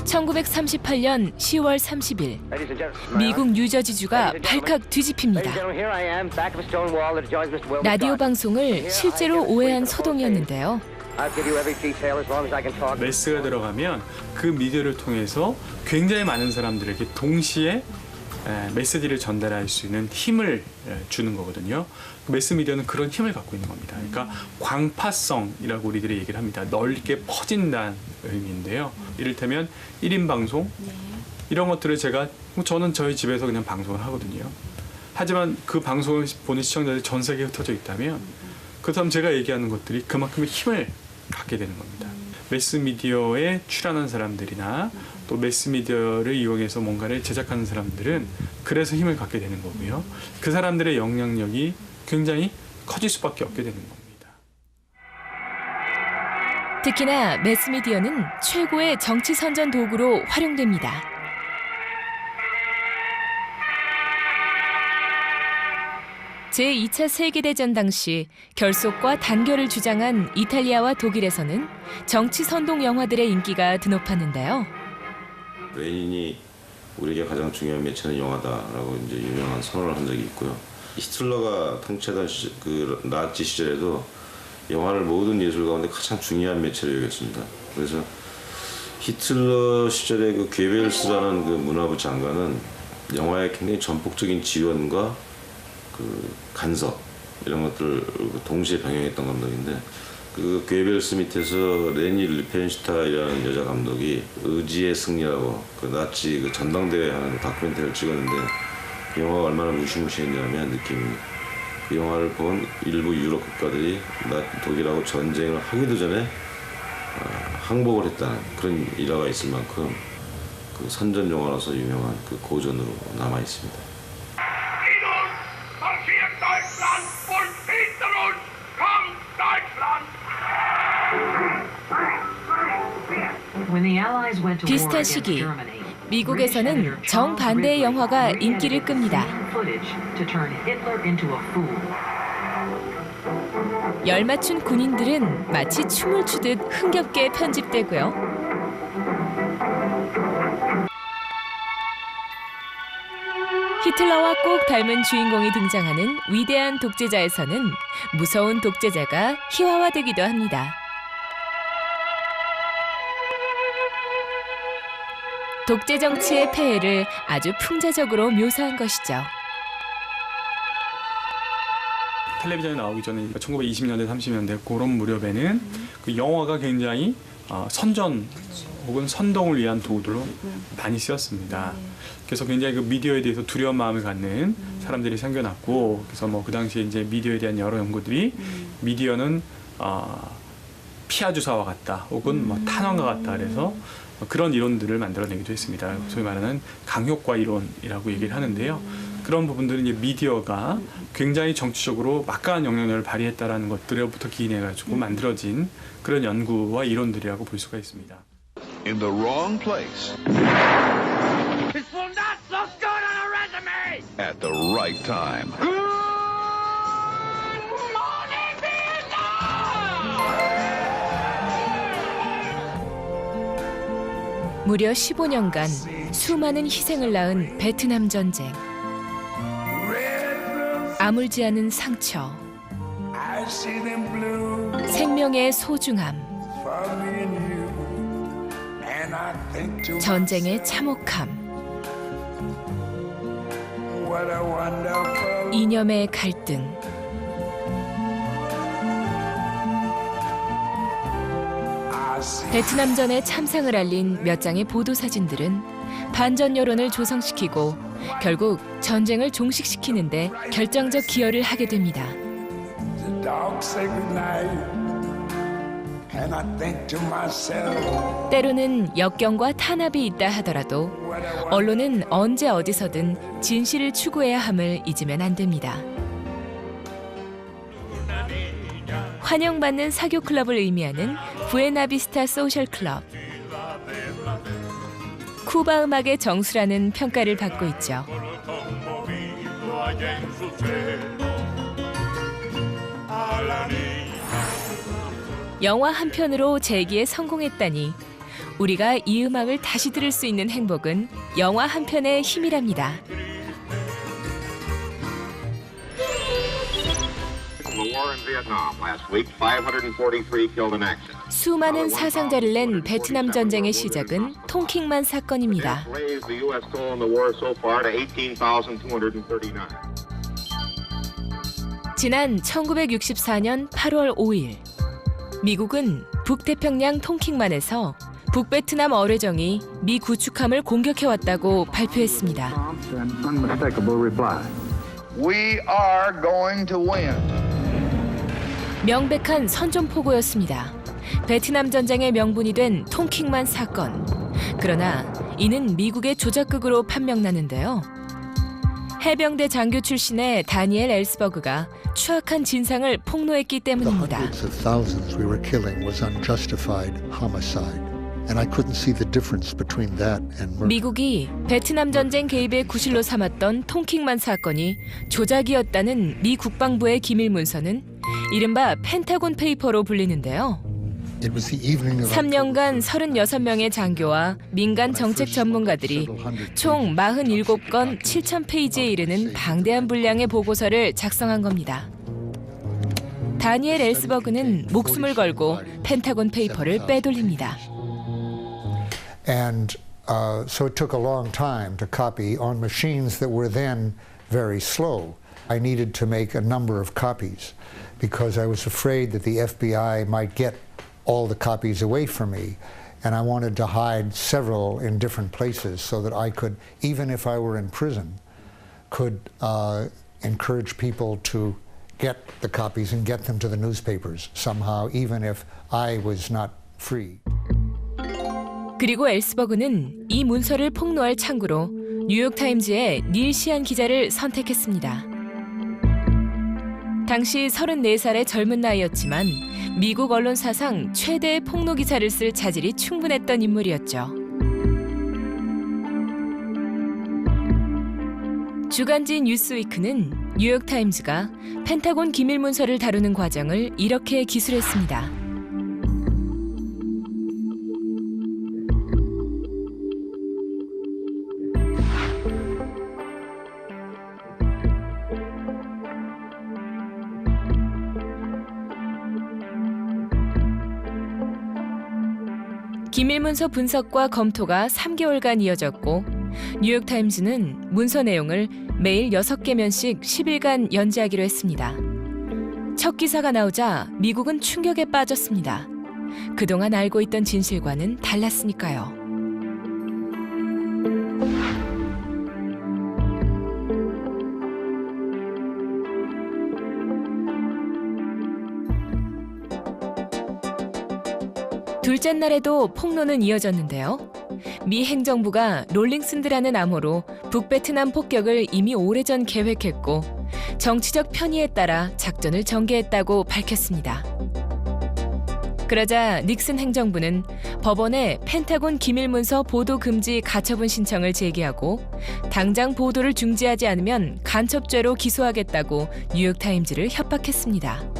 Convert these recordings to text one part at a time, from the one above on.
1938년 10월 30일 미국 뉴저지주가 발칵 뒤집힙니다. 라디오 방송을 실제로 오해한 소동이었는데요. 메스가 들어가면 그 미디어를 통해서 굉장히 많은 사람들에게 동시에 메시지를 전달할 수 있는 힘을 주는 거거든요. 매스 미디어는 그런 힘을 갖고 있는 겁니다. 그러니까 광파성이라고 우리들이 얘기를 합니다. 넓게 퍼진다는 의미인데요. 이를테면 1인 방송 이런 것들을 저는 저희 집에서 그냥 방송을 하거든요. 하지만 그 방송을 보는 시청자들이 전 세계에 흩어져 있다면 그렇다면 제가 얘기하는 것들이 그만큼의 힘을 갖게 되는 겁니다. 매스미디어에 출연한 사람들이나 또 매스미디어를 이용해서 뭔가를 제작하는 사람들은 그래서 힘을 갖게 되는 거고요. 그 사람들의 영향력이 굉장히 커질 수밖에 없게 되는 겁니다. 특히나 매스미디어는 최고의 정치 선전 도구로 활용됩니다. 제2차 세계대전 당시 결속과 단결을 주장한 이탈리아와 독일에서는 정치 선동 영화들의 인기가 드높았는데요. 레닌이 우리에게 가장 중요한 매체는 영화다라고 이제 유명한 선언을 한 적이 있고요. 히틀러가 통치하던 그 나치 시절에도 영화를 모든 예술 가운데 가장 중요한 매체로 여겼습니다. 그래서 히틀러 시절에 그 괴벨스라는 그 문화부 장관은 영화에 굉장히 전폭적인 지원과 그 간섭 이런 것들을 동시에 병행했던 감독인데 그 괴벨스 밑에서 레니 리펜슈타이라는 여자 감독이 의지의 승리라고 그 나치 그 전당대회 하는 다큐멘터리를 찍었는데 그 영화가 얼마나 무시무시했냐면 느낌이 그 영화를 본 일부 유럽 국가들이 독일하고 전쟁을 하기도 전에 항복을 했다는 그런 일화가 있을 만큼 그 선전 영화로서 유명한 그 고전으로 남아 있습니다. 비슷한 시기 미국에서는 정반대의 영화가 인기를 끕니다. 열맞춘 군인들은 마치 춤을 추듯 흥겹게 편집되고요. 히틀러와 꼭 닮은 주인공이 등장하는 위대한 독재자에서는 무서운 독재자가 희화화되기도 합니다. 독재 정치의 폐해를 아주 풍자적으로 묘사한 것이죠. 텔레비전에 나오기 전에 1920년대, 30년대 그런 무렵에는 그 영화가 굉장히 선전 혹은 선동을 위한 도구로 많이 쓰였습니다. 그래서 굉장히 그 미디어에 대해서 두려운 마음을 갖는 사람들이 생겨났고, 그래서 뭐 그 당시에 이제 미디어에 대한 여러 연구들이 미디어는 피하 주사와 같다, 혹은 뭐 탄환과 같다, 그래서 그런 이론들을 만들어내기도 했습니다. 소위 말하는 강효과 이론이라고 얘기를 하는데요. 그런 부분들은 이제 미디어가 굉장히 정치적으로 막강한 영향력을 발휘했다라는 것들로부터 기인해가지고 만들어진 그런 연구와 이론들이라고 볼 수가 있습니다. In the wrong place. This will not look good on a resume. At the right time. Good morning, Vietnam! 무려 15년간 수많은 희생을 낳은 베트남 전쟁. 아물지 않은 상처. 생명의 소중함. 전쟁의 참혹함. 이념의 갈등. 베트남전의 참상을 알린 몇 장의 보도사진들은 반전 여론을 조성시키고 결국 전쟁을 종식시키는데 결정적 기여를 하게 됩니다. 때로는 역경과 탄압이 있다 하더라도 언론은 언제 어디서든 진실을 추구해야 함을 잊으면 안 됩니다. 환영받는 사교 클럽을 의미하는 부에나비스타 소셜 클럽. 쿠바 음악의 정수라는 평가를 받고 있죠. 영화 한 편으로 재기에 성공했다니 우리가 이 음악을 다시 들을 수 있는 행복은 영화 한 편의 힘이랍니다. The war in Vietnam last week, 543 killed in action. 수많은 사상자를 낸 베트남 전쟁의 시작은 통킹만 사건입니다. Raised the U.S. toll in the war so far to 18,239. 지난 1964년 8월 5일 미국은 북태평양 통킹만에서 북베트남 어뢰정이 미 구축함을 공격해왔다고 발표했습니다. We are going to win. 명백한 선전포고였습니다. 베트남 전쟁의 명분이 된 통킹만 사건. 그러나 이는 미국의 조작극으로 판명나는데요. 해병대 장교 출신의 다니엘 엘스버그가 추악한 진상을 폭로했기 The 때문입니다. hundreds of thousands we were killing was unjustified homicide. And I couldn't see the difference between that and murder. 미국이 베트남 전쟁 개입의 구실로 삼았던 통킹만 사건이 조작이었다는 미 국방부의 기밀 문서는 이른바 펜타곤 페이퍼로 불리는데요. It was the evening of 3년간 36명의 장교와 민간 정책 전문가들이 총 47건 7,000페이지에 이르는 방대한 분량의 보고서를 작성한 겁니다. 다니엘 엘스버그는 목숨을 걸고 펜타곤 페이퍼를 빼돌립니다. And so it took a long time to copy on machines that were then very slow. I needed to make a number of copies because I was afraid that the FBI might get all the copies away from me. And I wanted to hide several in different places so that I could, even if I were in prison, could encourage people to get the copies and get them to the newspapers somehow, even if I was not free. 그리고 엘스버그는 이 문서를 폭로할 창구로 뉴욕타임즈의 닐 시안 기자를 선택했습니다. 당시 34살의 젊은 나이였지만 미국 언론사상 최대의 폭로 기사를 쓸 자질이 충분했던 인물이었죠. 주간지 뉴스위크는 뉴욕타임즈가 펜타곤 기밀 문서를 다루는 과정을 이렇게 기술했습니다. 기밀문서 분석과 검토가 3개월간 이어졌고 뉴욕타임즈는 문서 내용을 매일 6개면씩 10일간 연재하기로 했습니다. 첫 기사가 나오자 미국은 충격에 빠졌습니다. 그동안 알고 있던 진실과는 달랐으니까요. 둘째 날에도 폭로는 이어졌는데요. 미 행정부가 롤링슨드라는 암호로 북베트남 폭격을 이미 오래전 계획했고 정치적 편의에 따라 작전을 전개했다고 밝혔습니다. 그러자 닉슨 행정부는 법원에 펜타곤 기밀문서 보도 금지 가처분 신청을 제기하고 당장 보도를 중지하지 않으면 간첩죄로 기소하겠다고 뉴욕타임즈를 협박했습니다.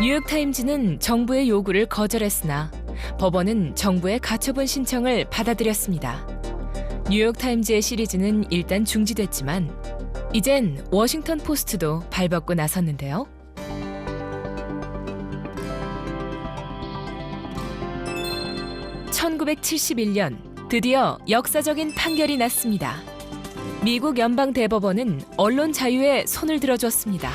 뉴욕타임즈는 정부의 요구를 거절했으나 법원은 정부의 가처분 신청을 받아들였습니다. 뉴욕타임즈의 시리즈는 일단 중지됐지만 이젠 워싱턴 포스트도 발벗고 나섰는데요. (1971년) 드디어 역사적인 판결이 났습니다. 미국 연방 대법원은 언론 자유에 손을 들어줬습니다.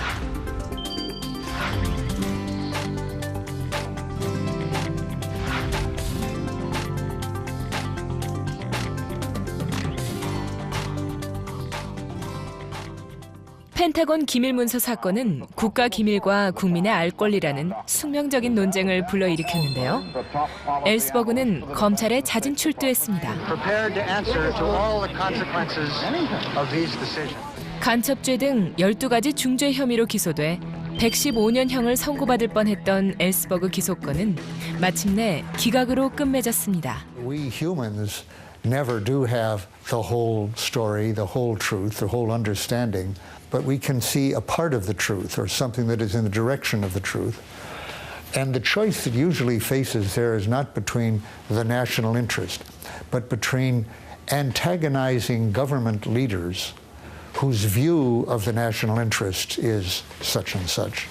펜타곤 기밀문서 사건은 국가 기밀과 국민의 알 권리라는 숙명적인 논쟁을 불러일으켰는데요. 엘스버그는 검찰에 자진 출두했습니다. Prepared to answer to all the consequences of these decisions. 간첩죄 등 12가지 중죄 혐의로 기소돼 115년형을 선고받을 뻔했던 엘스버그 기소권은 마침내 기각으로 끝맺었습니다. We humans never do have the whole story, the whole truth, the whole understanding, but we can see a part of the truth or something that is in the direction of the truth. And the choice that usually faces there is not between the national interest, but between antagonizing government leaders whose view of the national interest is such and such,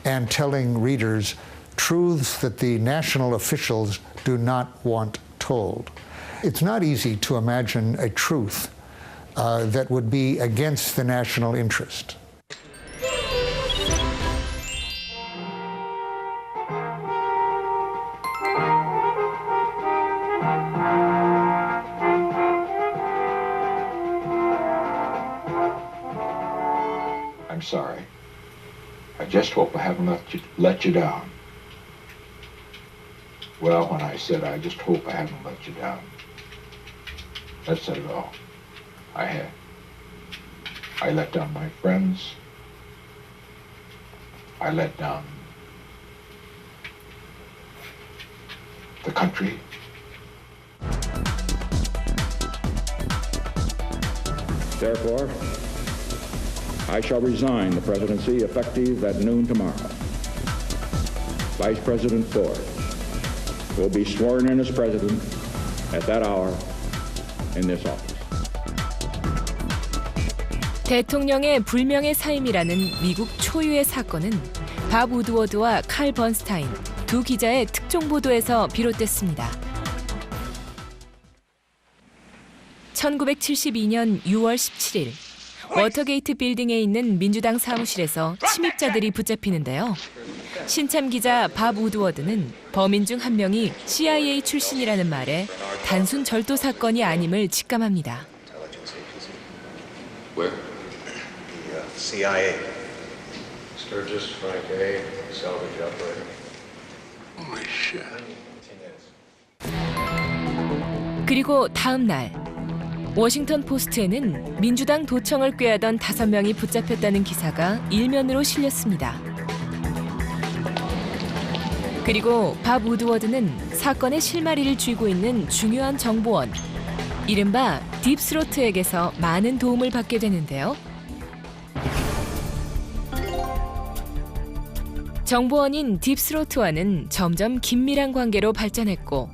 and telling readers truths that the national officials do not want told. It's not easy to imagine a truth that would be against the national interest. I'm sorry. I just hope I haven't let you down. Well, when I said I just hope I haven't let you down, that said it all. I had. I let down my friends. I let down the country. Therefore, I shall resign the presidency effective at noon tomorrow. Vice President Ford will be sworn in as president at that hour in this office. 대통령의 불명예 사임이라는 미국 초유의 사건은 밥 우드워드와 칼 번스타인 두 기자의 특종 보도에서 비롯됐습니다. 1972년 6월 17일 워터게이트 빌딩에 있는 민주당 사무실에서 침입자들이 붙잡히는데요. 신참 기자 밥 우드워드는 범인 중 한 명이 CIA 출신이라는 말에 단순 절도 사건이 아님을 직감합니다. Where? The CIA. Sturgis, Frank A., salvage operator. Holy shit. 그리고 다음 날 워싱턴 포스트에는 민주당 도청을 꾀하던 5명이 붙잡혔다는 기사가 일면으로 실렸습니다. 그리고 밥 우드워드는 사건의 실마리를 쥐고 있는 중요한 정보원, 이른바 딥스로트에게서 많은 도움을 받게 되는데요. 정보원인 딥스로트와는 점점 긴밀한 관계로 발전했고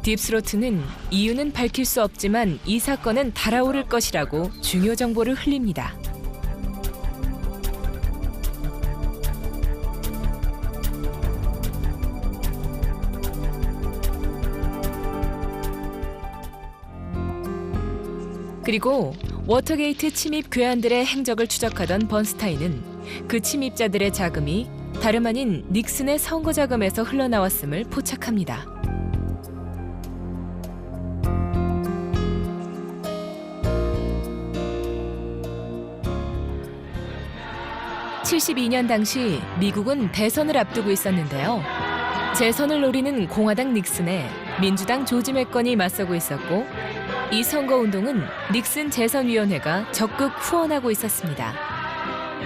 딥스로트는 이유는 밝힐 수 없지만 이 사건은 달아오를 것이라고 중요 정보를 흘립니다. 그리고 워터게이트 침입 괴한들의 행적을 추적하던 번스타인은 그 침입자들의 자금이 다름 아닌 닉슨의 선거 자금에서 흘러나왔음을 포착합니다. (1972년) 당시 미국은 대선을 앞두고 있었는데요. 재선을 노리는 공화당 닉슨에 민주당 조지 맥건이 맞서고 있었고 이 선거운동은 닉슨 재선위원회가 적극 후원하고 있었습니다.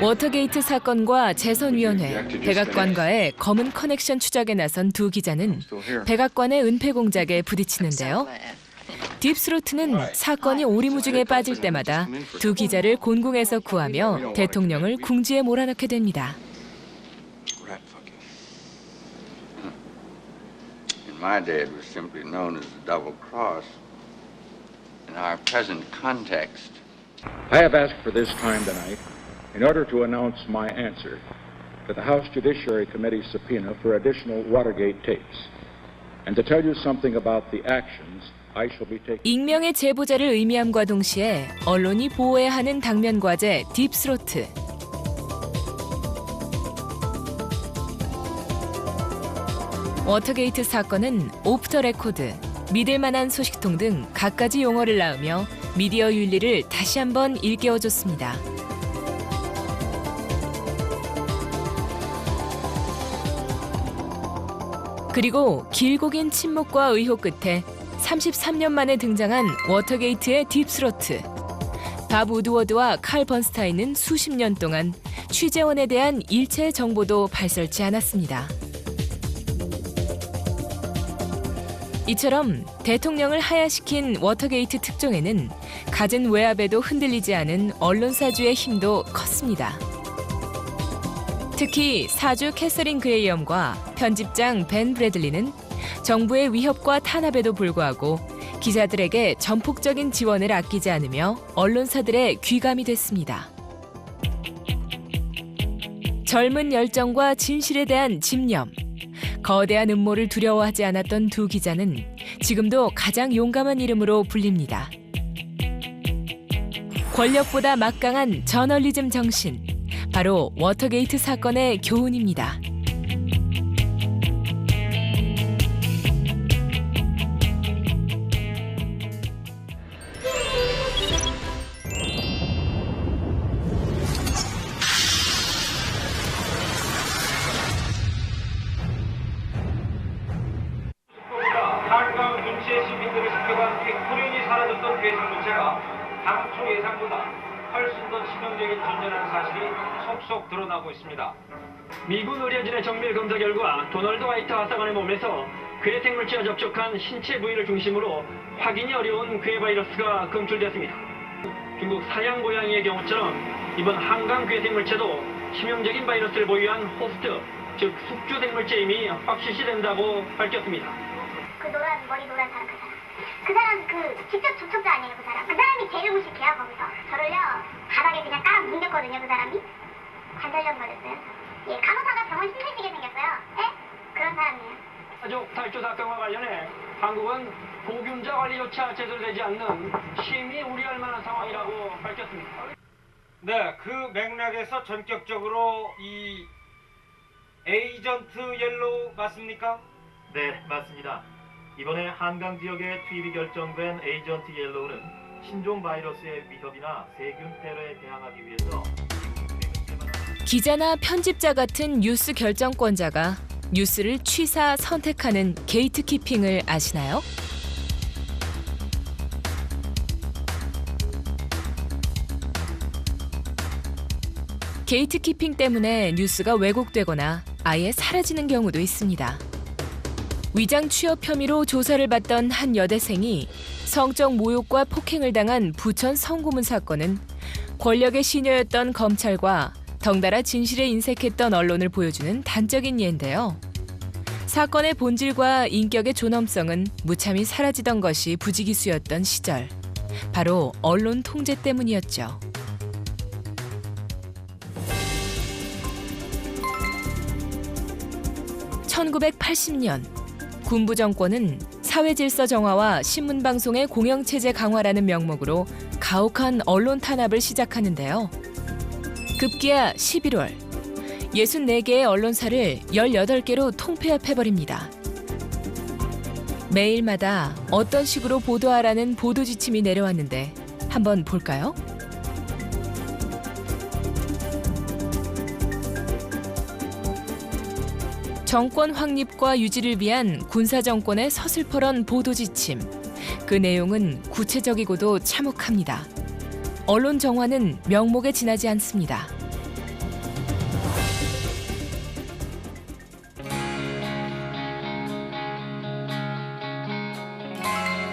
워터게이트 사건과 재선위원회, 백악관과의 검은 커넥션 추적에 나선 두 기자는 백악관의 은폐 공작에 부딪히는데요. 딥스로트는 사건이 오리무중에 빠질 때마다 두 기자를 곤궁에서 구하며 대통령을 궁지에 몰아넣게 됩니다. In my day, it was simply known as the double cross. In our present context, I have asked for this time tonight in order to announce my answer to the House Judiciary Committee's subpoena for additional Watergate tapes and to tell you something about the actions I shall be taking. 익명의 제보자를 의미함과 동시에 언론이 보호해야 하는 당면 과제 딥스로트. 워터게이트 사건은 오프 더 레코드, 믿을 만한 소식통 등 갖가지 용어를 낳으며 미디어 윤리를 다시 한번 일깨워줬습니다. 그리고 길고 긴 침묵과 의혹 끝에 33년 만에 등장한 워터게이트의 딥스로트. 밥 우드워드와 칼 번스타인은 수십 년 동안 취재원에 대한 일체의 정보도 발설치 않았습니다. 이처럼 대통령을 하야시킨 워터게이트 특종에는 갖은 외압에도 흔들리지 않은 언론사주의 힘도 컸습니다. 특히 사주 캐서린 그레이엄과 편집장 벤 브래들리는 정부의 위협과 탄압에도 불구하고 기자들에게 전폭적인 지원을 아끼지 않으며 언론사들의 귀감이 됐습니다. 젊은 열정과 진실에 대한 집념, 거대한 음모를 두려워하지 않았던 두 기자는 지금도 가장 용감한 이름으로 불립니다. 권력보다 막강한 저널리즘 정신, 바로 워터게이트 사건의 교훈입니다. 한강 근처의 시민들을 지켜간 빅토린이 사라졌던 괴생물체가 당초 예상보다 훨씬 더 치명적인 존재라는 사실이 속속 드러나고 있습니다. 미군 의료진의 정밀 검사 결과 도널드 화이트 하사관의 몸에서 괴 생물체와 접촉한 신체 부위를 중심으로 확인이 어려운 괴 바이러스가 검출됐습니다. 중국 사양 고양이의 경우처럼 이번 한강 괴 생물체도 치명적인 바이러스를 보유한 호스트, 즉 숙주 생물체임이 확실시 된다고 밝혔습니다. 그 머리 노란 사람, 그 사람 직접 접촉자 아니에요. 그 사람이 제일 무식해요. 거기서 저를요 바닥에 그냥 깔아 뭉겼거든요. 그 사람이 관절염 걸렸어요. 예, 간호사가 병원 힘들게 생겼어요. 예? 그런 사람이에요. 가족 탈주 사건과 관련해 한국은 보균자 관리조차 제대로 되지 않는 심히 우려할 만한 상황이라고 밝혔습니다. 네, 그 맥락에서 전격적으로 이 에이전트 옐로우 맞습니까? 네, 맞습니다. 이번에 한강 지역에 투입이 결정된 에이전트 옐로우는 신종 바이러스의 위협이나 세균 테러에 대항하기 위해서 기자나 편집자 같은 뉴스 결정권자가 뉴스를 취사 선택하는 게이트키핑을 아시나요? 게이트키핑 때문에 뉴스가 왜곡되거나 아예 사라지는 경우도 있습니다. 위장 취업 혐의로 조사를 받던 한 여대생이 성적 모욕과 폭행을 당한 부천 성고문 사건은 권력의 시녀였던 검찰과 덩달아 진실에 인색했던 언론을 보여주는 단적인 예인데요. 사건의 본질과 인격의 존엄성은 무참히 사라지던 것이 부지기수였던 시절. 바로 언론 통제 때문이었죠. (1980년) 군부 정권은 사회질서 정화와 신문방송의 공영체제 강화라는 명목으로 가혹한 언론 탄압을 시작하는데요. 급기야 11월, 64개의 언론사를 18개로 통폐합해버립니다. 매일마다 어떤 식으로 보도하라는 보도 지침이 내려왔는데 한번 볼까요? 정권 확립과 유지를 위한 군사정권의 서슬퍼런 보도 지침. 그 내용은 구체적이고도 참혹합니다. 언론 정화는 명목에 지나지 않습니다.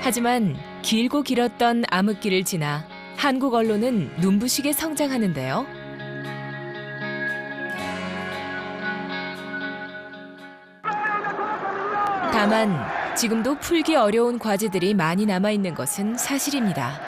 하지만 길고 길었던 암흑기를 지나 한국 언론은 눈부시게 성장하는데요. 다만 지금도 풀기 어려운 과제들이 많이 남아있는 것은 사실입니다.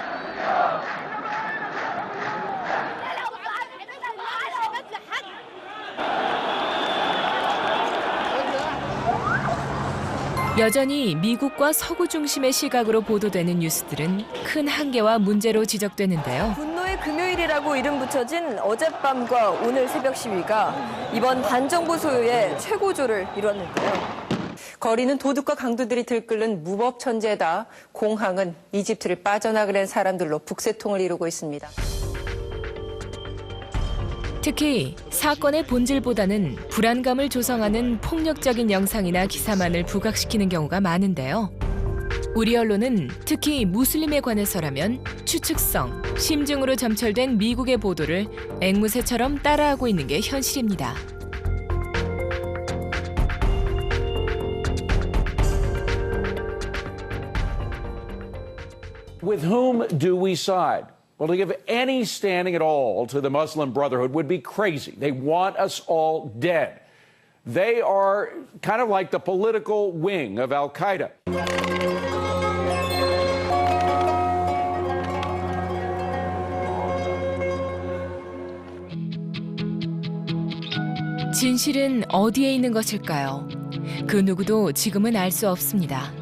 여전히 미국과 서구 중심의 시각으로 보도되는 뉴스들은 큰 한계와 문제로 지적되는데요. 분노의 금요일이라고 이름 붙여진 어젯밤과 오늘 새벽 시위가 이번 반정부 소요의 최고조를 이뤘는데요. 거리는 도둑과 강도들이 들끓는 무법천지에다 공항은 이집트를 빠져나가는 사람들로 북새통을 이루고 있습니다. 특히 사건의 본질보다는 불안감을 조성하는 폭력적인 영상이나 기사만을 부각시키는 경우가 많은데요. 우리 언론은 특히 무슬림에 관해서라면 추측성, 심증으로 점철된 미국의 보도를 앵무새처럼 따라하고 있는 게 현실입니다. With whom do we side? Well, to give any standing at all to the Muslim Brotherhood would be crazy. They want us all dead. They are kind of like the political wing of Al-Qaeda. 진실은 어디에 있는 것일까요? 그 누구도 지금은 알 수 없습니다.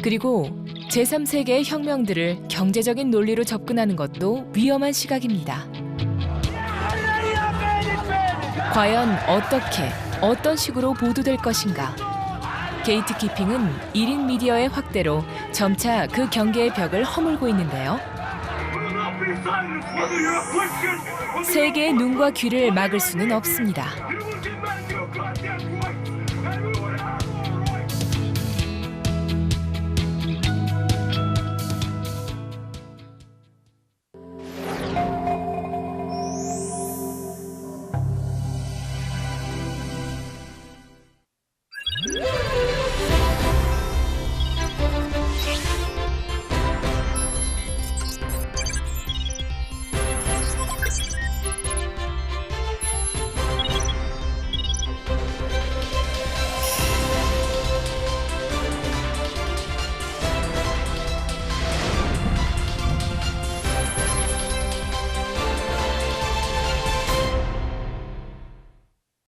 그리고 제3세계의 혁명들을 경제적인 논리로 접근하는 것도 위험한 시각입니다. 과연 어떻게, 어떤 식으로 보도될 것인가? 게이트키핑은 1인 미디어의 확대로 점차 그 경계의 벽을 허물고 있는데요. 세계의 눈과 귀를 막을 수는 없습니다.